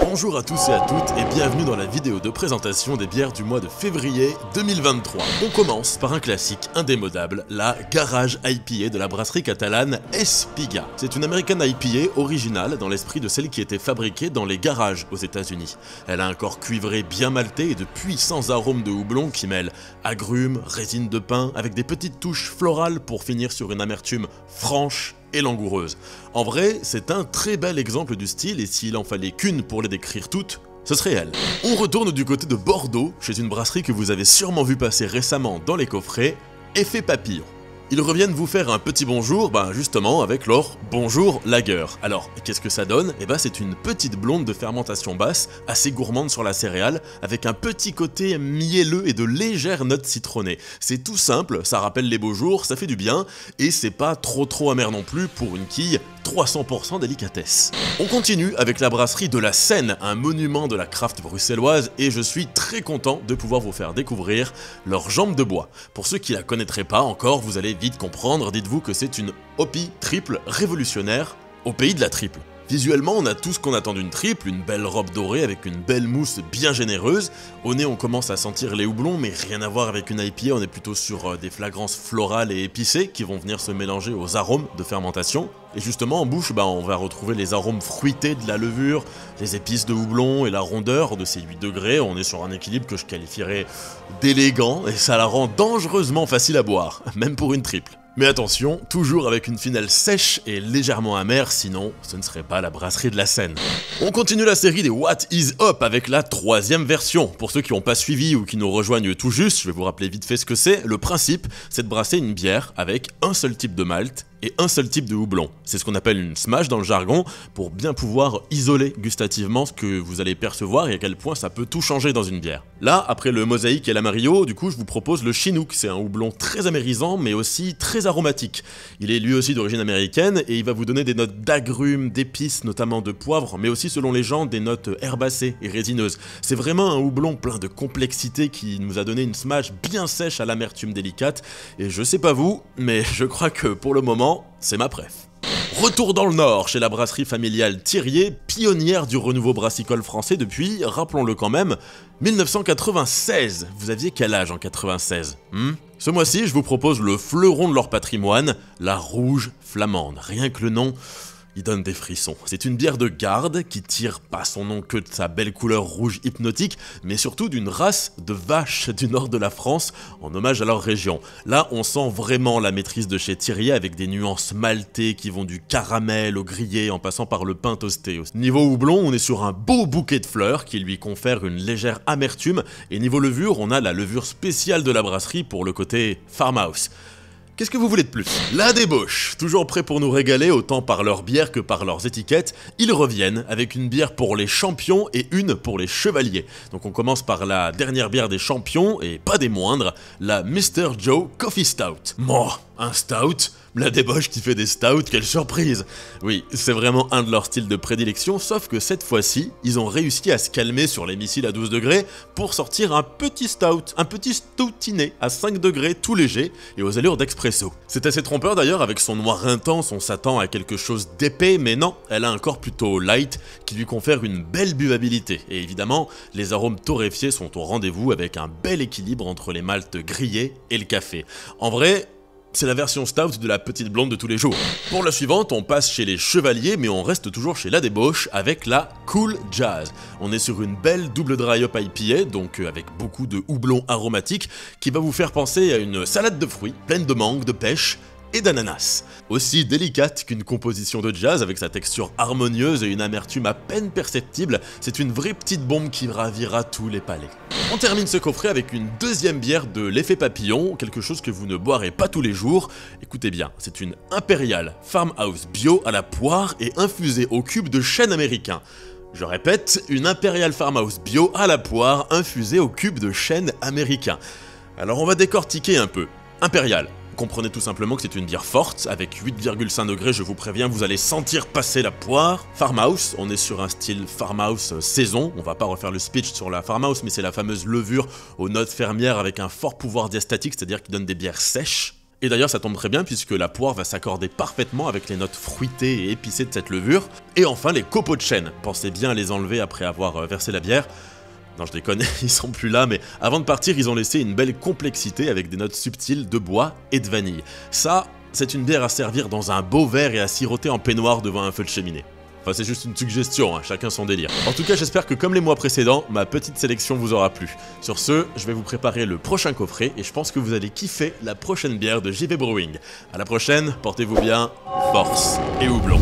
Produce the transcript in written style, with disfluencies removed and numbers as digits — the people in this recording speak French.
Bonjour à tous et à toutes et bienvenue dans la vidéo de présentation des bières du mois de février 2023. On commence par un classique indémodable, la Garage IPA de la brasserie catalane Espiga. C'est une American IPA originale dans l'esprit de celle qui était fabriquée dans les garages aux États-Unis. Elle a un corps cuivré bien maltais et de puissants arômes de houblon qui mêlent agrumes, résine de pin avec des petites touches florales pour finir sur une amertume franche et langoureuse. En vrai, c'est un très bel exemple du style et s'il en fallait qu'une pour les décrire toutes, ce serait elle. On retourne du côté de Bordeaux, chez une brasserie que vous avez sûrement vu passer récemment dans les coffrets, Effet Papillon. Ils reviennent vous faire un petit bonjour, justement avec leur Bonjour Lager. Alors, qu'est-ce que ça donne? C'est une petite blonde de fermentation basse, assez gourmande sur la céréale, avec un petit côté mielleux et de légères notes citronnées. C'est tout simple, ça rappelle les beaux jours, ça fait du bien, et c'est pas trop amer non plus pour une quille 300% délicatesse. On continue avec la brasserie de la Seine, un monument de la craft bruxelloise, et je suis très content de pouvoir vous faire découvrir leur jambe de bois. Pour ceux qui la connaîtraient pas encore, vous allez vite comprendre, dites-vous que c'est une OPI triple révolutionnaire au pays de la triple. Visuellement, on a tout ce qu'on attend d'une triple, une belle robe dorée avec une belle mousse bien généreuse. Au nez, on commence à sentir les houblons, mais rien à voir avec une IPA, on est plutôt sur des fragrances florales et épicées qui vont venir se mélanger aux arômes de fermentation. Et justement, en bouche, on va retrouver les arômes fruités de la levure, les épices de houblon et la rondeur de ces 8 degrés. On est sur un équilibre que je qualifierais d'élégant et ça la rend dangereusement facile à boire, même pour une triple. Mais attention, toujours avec une finale sèche et légèrement amère, sinon ce ne serait pas la brasserie de la Seine. On continue la série des What is Up avec la 3e version. Pour ceux qui n'ont pas suivi ou qui nous rejoignent tout juste, je vais vous rappeler vite fait ce que c'est. Le principe, c'est de brasser une bière avec un seul type de malt et un seul type de houblon. C'est ce qu'on appelle une smash dans le jargon, pour bien pouvoir isoler gustativement ce que vous allez percevoir et à quel point ça peut tout changer dans une bière. Là, après le mosaïque et l'amarillo, du coup je vous propose le chinook. C'est un houblon très amérisant mais aussi très aromatique. Il est lui aussi d'origine américaine et il va vous donner des notes d'agrumes, d'épices, notamment de poivre, mais aussi selon les gens des notes herbacées et résineuses. C'est vraiment un houblon plein de complexité qui nous a donné une smash bien sèche à l'amertume délicate et je sais pas vous, mais je crois que pour le moment, c'est ma préf. Retour dans le Nord, chez la brasserie familiale Thirier, pionnière du renouveau brassicole français depuis, rappelons-le quand même, 1996. Vous aviez quel âge en 96 Ce mois-ci, je vous propose le fleuron de leur patrimoine, la Rouge Flamande. Rien que le nom, il donne des frissons. C'est une bière de garde qui tire pas son nom que de sa belle couleur rouge hypnotique, mais surtout d'une race de vaches du nord de la France, en hommage à leur région. Là, on sent vraiment la maîtrise de chez Thirier avec des nuances maltées qui vont du caramel au grillé en passant par le pain toasté. Niveau houblon, on est sur un beau bouquet de fleurs qui lui confère une légère amertume, et niveau levure, on a la levure spéciale de la brasserie pour le côté farmhouse. Qu'est-ce que vous voulez de plus? La débauche, toujours prêt pour nous régaler autant par leur bière que par leurs étiquettes, ils reviennent avec une bière pour les champions et une pour les chevaliers. Donc on commence par la dernière bière des champions, et pas des moindres, la Mr. Joe Coffee Stout. Un stout? La débauche qui fait des stouts, quelle surprise! Oui, c'est vraiment un de leurs styles de prédilection, sauf que cette fois-ci, ils ont réussi à se calmer sur les missiles à 12 degrés pour sortir un petit stout, un petit stoutiné à 5 degrés tout léger et aux allures d'expresso. C'est assez trompeur d'ailleurs, avec son noir intense, on s'attend à quelque chose d'épais, mais non, elle a un corps plutôt light qui lui confère une belle buvabilité. Et évidemment, les arômes torréfiés sont au rendez-vous avec un bel équilibre entre les maltes grillés et le café. En vrai, c'est la version stout de la petite blonde de tous les jours. Pour la suivante, on passe chez les chevaliers, mais on reste toujours chez la débauche avec la Cool Jazz. On est sur une belle double dry hop IPA, donc avec beaucoup de houblon aromatique, qui va vous faire penser à une salade de fruits, pleine de mangue, de pêche et d'ananas. Aussi délicate qu'une composition de jazz avec sa texture harmonieuse et une amertume à peine perceptible, c'est une vraie petite bombe qui ravira tous les palais. On termine ce coffret avec une deuxième bière de l'Effet Papillon, quelque chose que vous ne boirez pas tous les jours. Écoutez bien, c'est une Imperial Farmhouse Bio à la poire et infusée au cube de chêne américain. Je répète, une Imperial Farmhouse Bio à la poire infusée au cube de chêne américain. Alors on va décortiquer un peu. Imperial. Comprenez tout simplement que c'est une bière forte, avec 8,5 degrés, je vous préviens, vous allez sentir passer la poire. Farmhouse, on est sur un style farmhouse saison, on va pas refaire le speech sur la farmhouse, mais c'est la fameuse levure aux notes fermières avec un fort pouvoir diastatique, c'est-à-dire qui donne des bières sèches. Et d'ailleurs ça tombe très bien puisque la poire va s'accorder parfaitement avec les notes fruitées et épicées de cette levure. Et enfin les copeaux de chêne, pensez bien à les enlever après avoir versé la bière. Non je déconne, ils sont plus là, mais avant de partir ils ont laissé une belle complexité avec des notes subtiles de bois et de vanille. Ça, c'est une bière à servir dans un beau verre et à siroter en peignoir devant un feu de cheminée. Enfin c'est juste une suggestion, hein, chacun son délire. En tout cas j'espère que comme les mois précédents, ma petite sélection vous aura plu. Sur ce, je vais vous préparer le prochain coffret et je pense que vous allez kiffer la prochaine bière de JV Brewing. A la prochaine, portez-vous bien, force et houblon.